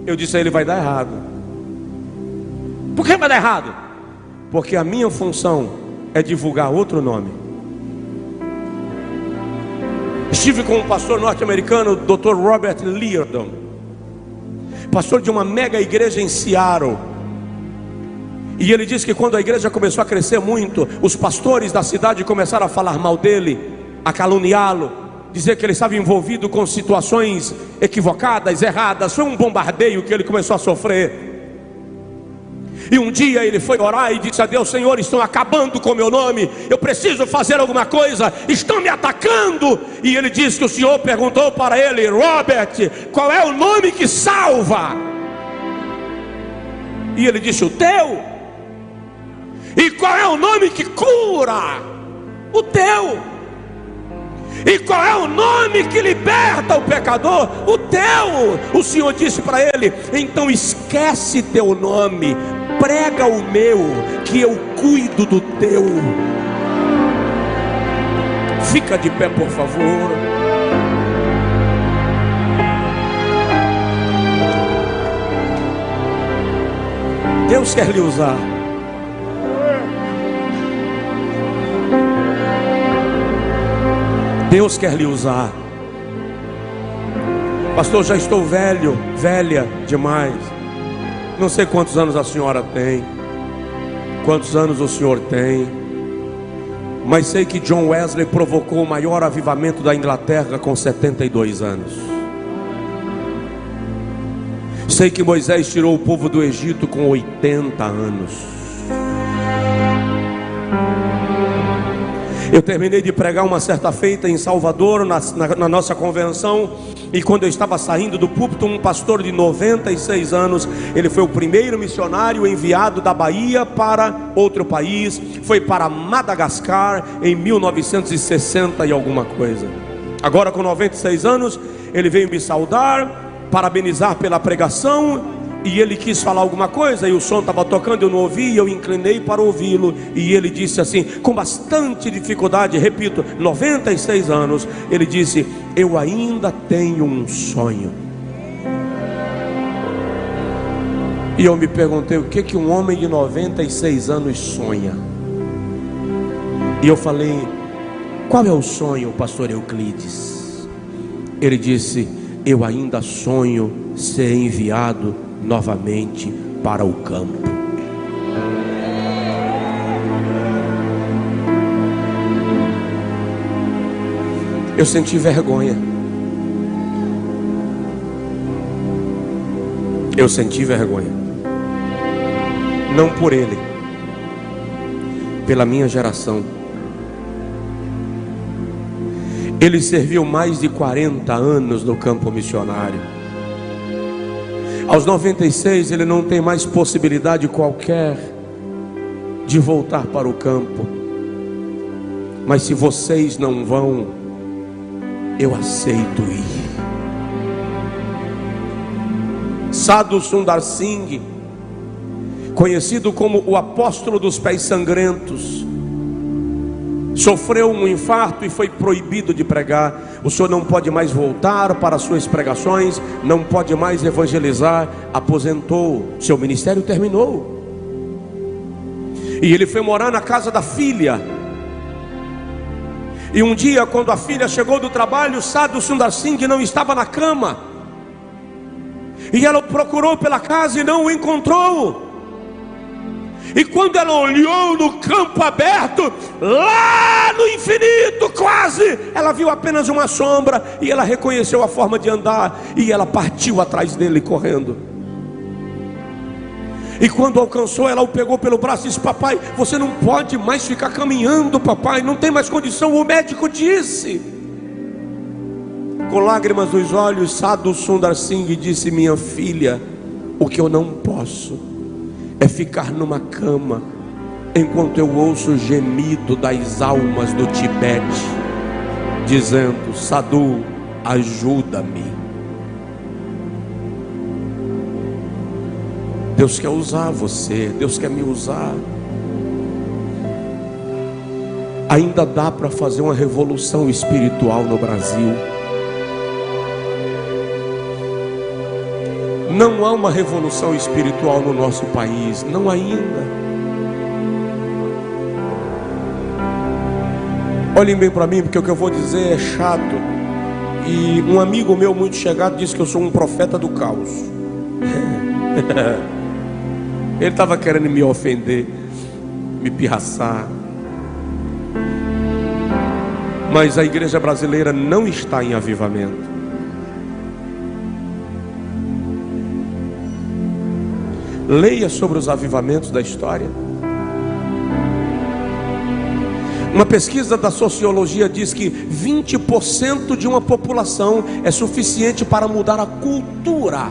A: Eu disse a ele: vai dar errado. Por que vai dar errado? Porque a minha função é divulgar outro nome. Estive com um pastor norte-americano, Dr. Robert Liardon, pastor de uma mega igreja em Seattle. E ele disse que quando a igreja começou a crescer muito, os pastores da cidade começaram a falar mal dele, a caluniá-lo, dizer que ele estava envolvido com situações equivocadas, erradas. Foi um bombardeio que ele começou a sofrer. E um dia ele foi orar e disse a Deus: Senhor, estão acabando com o meu nome, eu preciso fazer alguma coisa, estão me atacando. E ele disse que o Senhor perguntou para ele: Robert, qual é o nome que salva? E ele disse: o teu. E qual é o nome que cura? O teu. E qual é o nome que liberta o pecador? O teu. O Senhor disse para ele: então esquece teu nome, prega o meu, que eu cuido do teu. Fica de pé, por favor. Deus quer lhe usar. Deus quer lhe usar. Pastor, já estou velho, velha demais. Não sei quantos anos a senhora tem, quantos anos o senhor tem, mas sei que John Wesley provocou o maior avivamento da Inglaterra com 72 anos. Sei que Moisés tirou o povo do Egito com 80 anos. Eu terminei de pregar uma certa feita em Salvador, na nossa convenção, e quando eu estava saindo do púlpito, um pastor de 96 anos, ele foi o primeiro missionário enviado da Bahia para outro país, foi para Madagascar em 1960 e alguma coisa. Agora com 96 anos, ele veio me saudar, parabenizar pela pregação, e ele quis falar alguma coisa, e o som estava tocando, eu não ouvi, e eu inclinei para ouvi-lo, e ele disse assim, com bastante dificuldade, repito, 96 anos, ele disse: eu ainda tenho um sonho. E eu me perguntei, o que um homem de 96 anos sonha? E eu falei: qual é o sonho, pastor Euclides? Ele disse: eu ainda sonho ser enviado novamente para o campo. Eu senti vergonha. Eu senti vergonha. Não por ele, pela minha geração. Ele serviu mais de 40 anos no campo missionário. Aos 96 ele não tem mais possibilidade qualquer de voltar para o campo. Mas se vocês não vão, eu aceito ir. Sadhu Sundar Singh, conhecido como o apóstolo dos pés sangrentos, sofreu um infarto e foi proibido de pregar. O senhor não pode mais voltar para suas pregações, não pode mais evangelizar, aposentou, seu ministério terminou. E ele foi morar na casa da filha, E um dia, quando a filha chegou do trabalho, Sadhu Sundar Singh não estava na cama. E ela o procurou pela casa e não o encontrou. E quando ela olhou no campo aberto, lá no infinito quase, ela viu apenas uma sombra. E ela reconheceu a forma de andar. E ela partiu atrás dele correndo. E quando alcançou, ela o pegou pelo braço e disse: papai, você não pode mais ficar caminhando, papai, não tem mais condição, o médico disse. Com lágrimas nos olhos, Sadhu Sundar Singh disse: minha filha, o que eu não posso é ficar numa cama enquanto eu ouço o gemido das almas do Tibete dizendo: Sadhu, ajuda-me. Deus quer usar você, Deus quer me usar. Ainda dá para fazer uma revolução espiritual no Brasil. Não há uma revolução espiritual no nosso país, não ainda. Olhem bem para mim, porque o que eu vou dizer é chato. E um amigo meu muito chegado disse que eu sou um profeta do caos. Ele estava querendo me ofender, me pirraçar. Mas a igreja brasileira não está em avivamento. Leia sobre os avivamentos da história. Uma pesquisa da sociologia diz que 20% de uma população é suficiente para mudar a cultura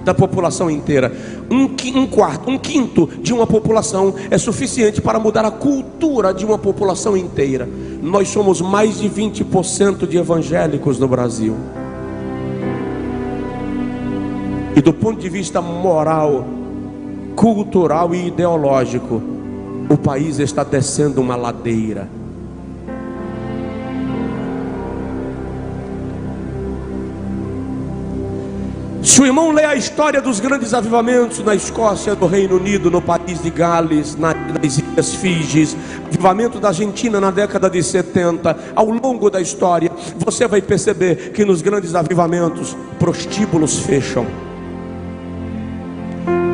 A: da população inteira. Um quinto de uma população é suficiente para mudar a cultura de uma população inteira. Nós somos mais de 20% de evangélicos no Brasil. E do ponto de vista moral, cultural e ideológico, o país está descendo uma ladeira. Se o irmão lê a história dos grandes avivamentos na Escócia, no Reino Unido, no país de Gales, nas Ilhas Fijis, avivamento da Argentina na década de 70, ao longo da história, você vai perceber que nos grandes avivamentos, prostíbulos fecham,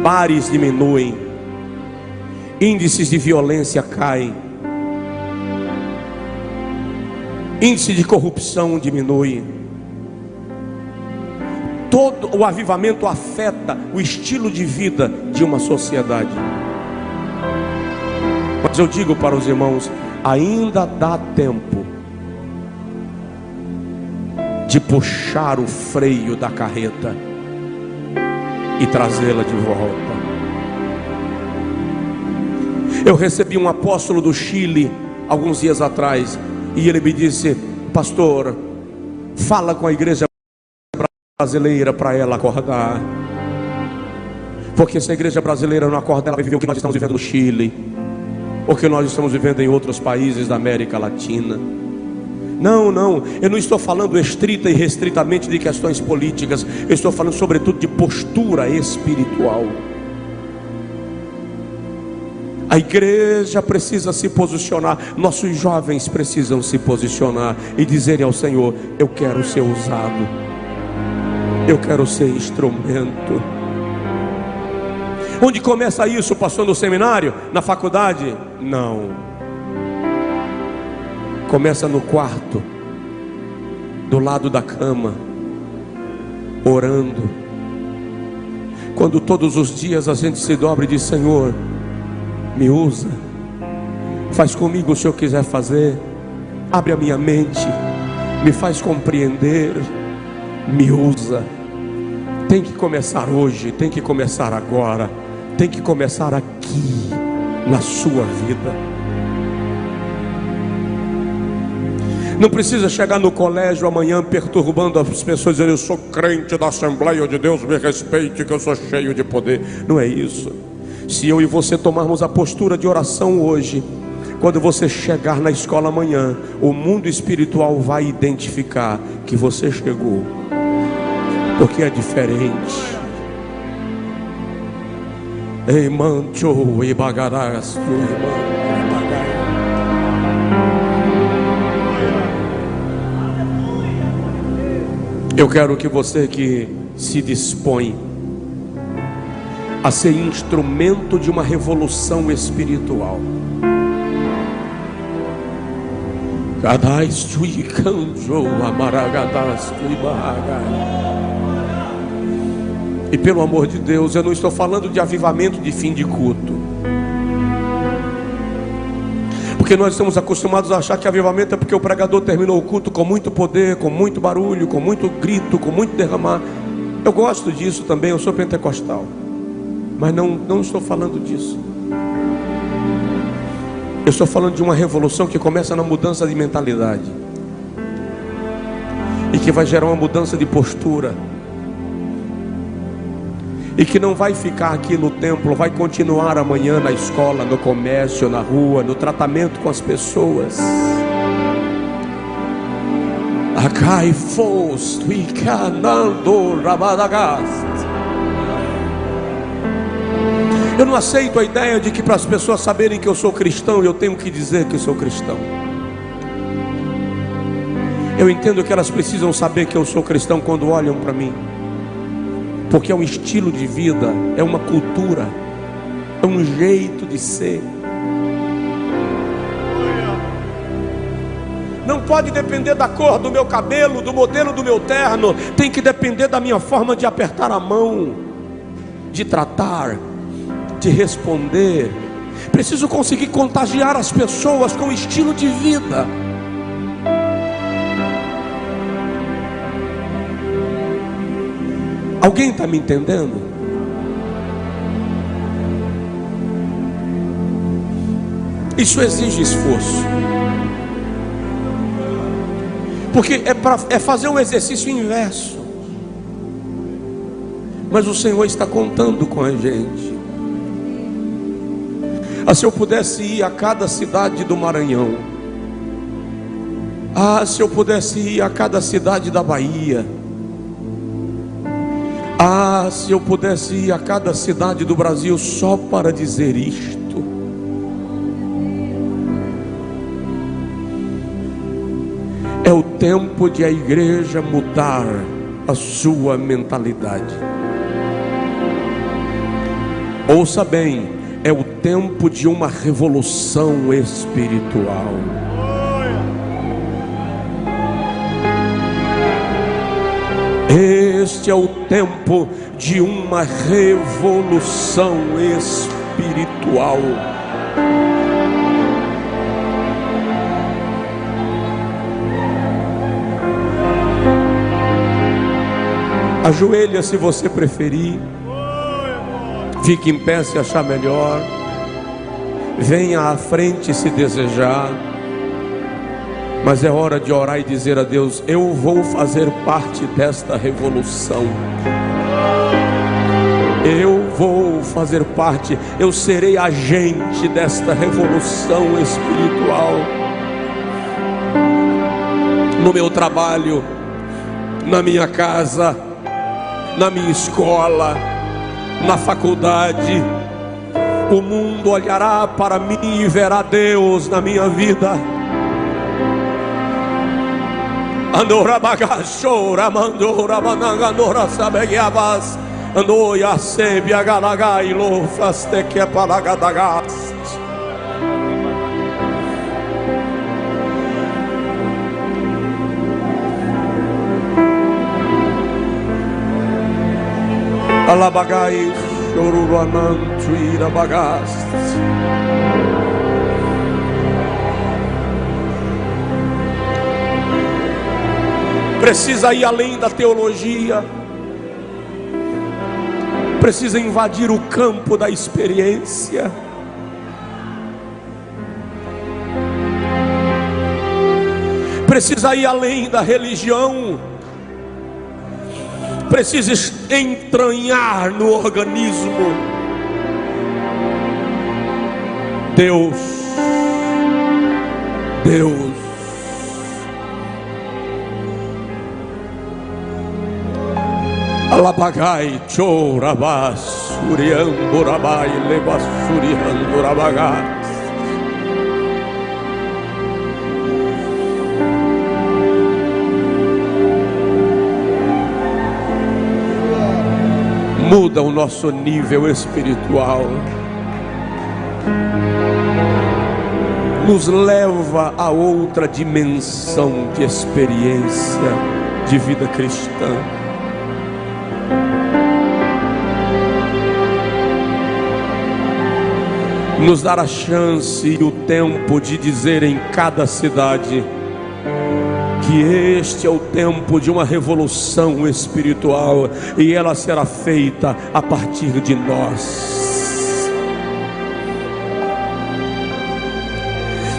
A: bares diminuem, índices de violência caem, índice de corrupção diminui. Todo o avivamento afeta o estilo de vida de uma sociedade. Mas eu digo para os irmãos, ainda dá tempo de puxar o freio da carreta e trazê-la de volta. Eu recebi um apóstolo do Chile alguns dias atrás, e ele me disse: pastor, fala com a igreja brasileira para ela acordar, porque se a igreja brasileira não acordar, ela vai viver o que nós estamos vivendo no Chile, o que nós estamos vivendo em outros países da América Latina. Não, eu não estou falando estrita e restritamente de questões políticas, eu estou falando sobretudo de postura espiritual. A igreja precisa se posicionar, nossos jovens precisam se posicionar e dizerem ao Senhor: eu quero ser usado, eu quero ser instrumento. Onde começa isso, pastor? No seminário? Na faculdade? Não. Começa no quarto, do lado da cama, orando. Quando todos os dias a gente se dobra e diz: Senhor, me usa, faz comigo o que o Senhor quiser fazer, abre a minha mente, me faz compreender, me usa. Tem que começar hoje, tem que começar agora, tem que começar aqui, na sua vida. Não precisa chegar no colégio amanhã perturbando as pessoas, dizendo: eu sou crente da Assembleia de Deus, me respeite que eu sou cheio de poder. Não é isso. Se eu e você tomarmos a postura de oração hoje, quando você chegar na escola amanhã, o mundo espiritual vai identificar que você chegou, porque é diferente. Eu quero que você que se dispõe a ser instrumento de uma revolução espiritual, e pelo amor de Deus, eu não estou falando de avivamento de fim de culto, porque nós estamos acostumados a achar que avivamento é porque o pregador terminou o culto com muito poder, com muito barulho, com muito grito, com muito derramar. Eu gosto disso também, eu sou pentecostal, mas não estou falando disso. Eu estou falando de uma revolução que começa na mudança de mentalidade e que vai gerar uma mudança de postura, e que não vai ficar aqui no templo, vai continuar amanhã na escola, no comércio, na rua, no tratamento com as pessoas. Eu não aceito a ideia de que para as pessoas saberem que eu sou cristão, eu tenho que dizer que eu sou cristão. Eu entendo que elas precisam saber que eu sou cristão quando olham para mim, porque é um estilo de vida, é uma cultura, é um jeito de ser. Não pode depender da cor do meu cabelo, do modelo do meu terno. Tem que depender da minha forma de apertar a mão, de tratar, de responder. Preciso conseguir contagiar as pessoas com o estilo de vida. Alguém está me entendendo? Isso exige esforço, porque é fazer um exercício inverso. Mas o Senhor está contando com a gente. Se eu pudesse ir a cada cidade do Maranhão, se eu pudesse ir a cada cidade da Bahia, se eu pudesse ir a cada cidade do Brasil só para dizer isto. É o tempo de a igreja mudar a sua mentalidade. Ouça bem, é o tempo de uma revolução espiritual. Este é o tempo de uma revolução espiritual. Ajoelha se você preferir, fique em pé se achar melhor, venha à frente se desejar. Mas é hora de orar e dizer a Deus: eu vou fazer parte desta revolução. Eu vou fazer parte, eu serei agente desta revolução espiritual. No meu trabalho, na minha casa, na minha escola, na faculdade, o mundo olhará para mim e verá Deus na minha vida. Andora bagachora, mandora mananganora sabegiavas, andoia sebia galagai lofas te que palagadagas. Alabagai choruranantuira bagas. Precisa ir além da teologia, precisa invadir o campo da experiência. Precisa ir além da religião, precisa entranhar no organismo. Deus. Alabagai chorabas suriamburabai lebassuriandurabagas. muda o nosso nível espiritual, nos leva a outra dimensão de experiência de vida cristã. Nos dar a chance e o tempo de dizer em cada cidade que este é o tempo de uma revolução espiritual, e ela será feita a partir de nós.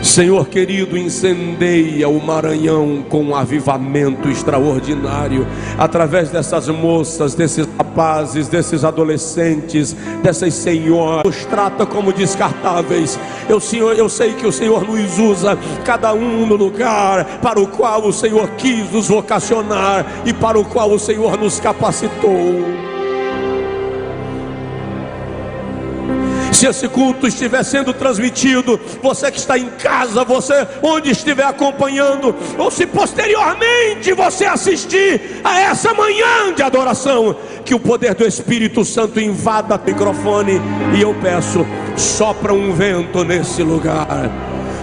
A: Senhor querido, incendeia o Maranhão com um avivamento extraordinário, através dessas moças, desses rapazes, desses adolescentes, dessas senhoras. Nos trata como descartáveis. Eu sei que o Senhor nos usa, cada um no lugar para o qual o Senhor quis nos vocacionar e para o qual o Senhor nos capacitou. Se esse culto estiver sendo transmitido, você que está em casa, você onde estiver acompanhando, ou se posteriormente você assistir a essa manhã de adoração, que o poder do Espírito Santo invada o microfone. E eu peço, sopra um vento nesse lugar,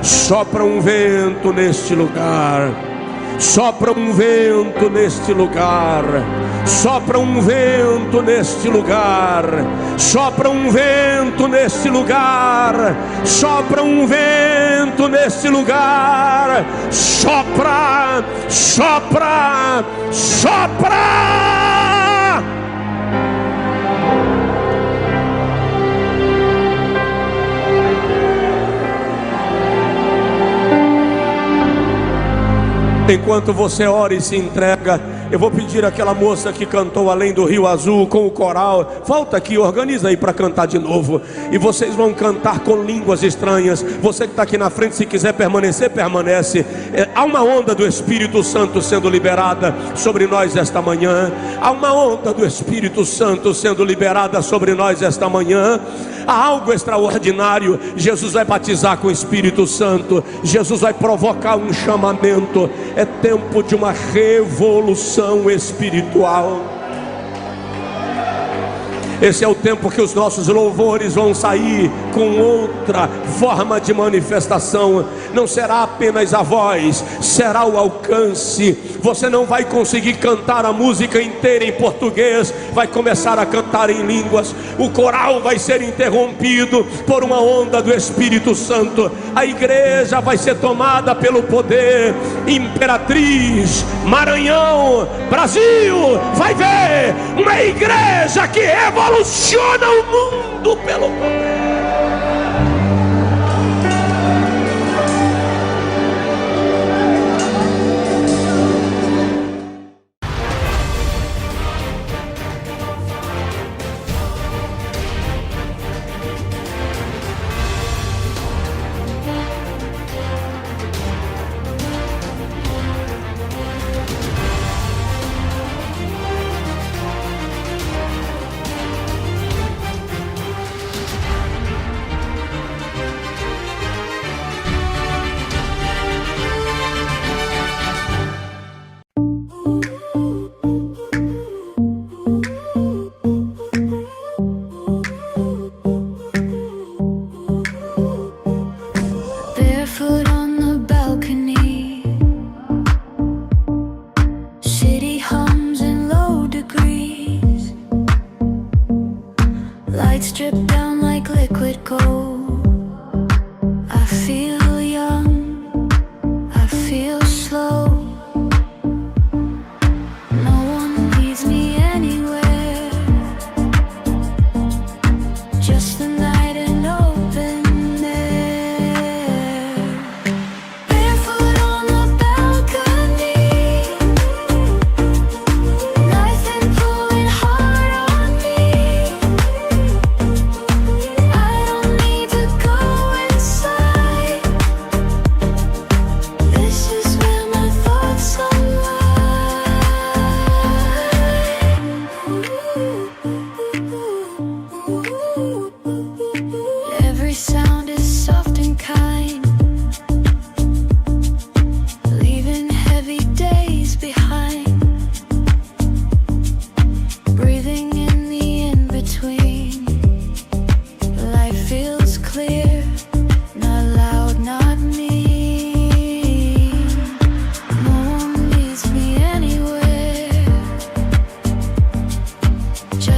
A: sopra um vento neste lugar, sopra um vento neste lugar, sopra um vento neste lugar, sopra um vento neste lugar, sopra um vento neste lugar, sopra, sopra, sopra. Enquanto você ora e se entrega, eu vou pedir àquela moça que cantou Além do Rio Azul com o coral, volta aqui, organiza aí para cantar de novo. E vocês vão cantar com línguas estranhas. Você que está aqui na frente, se quiser permanecer, permanece. Há uma onda do Espírito Santo sendo liberada sobre nós esta manhã. Há uma onda do Espírito Santo sendo liberada sobre nós esta manhã. Há algo extraordinário. Jesus vai batizar com o Espírito Santo. Jesus vai provocar um chamamento. É tempo de uma revolução espiritual. Esse é o tempo que os nossos louvores vão sair com outra forma de manifestação. Não será apenas a voz, será o alcance. Você não vai conseguir cantar a música inteira em português, vai começar a cantar em línguas. O coral vai ser interrompido por uma onda do Espírito Santo. A igreja vai ser tomada pelo poder. Imperatriz, Maranhão, Brasil, vai ver uma igreja que revoluciona o mundo pelo poder.
B: Need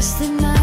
B: just the night.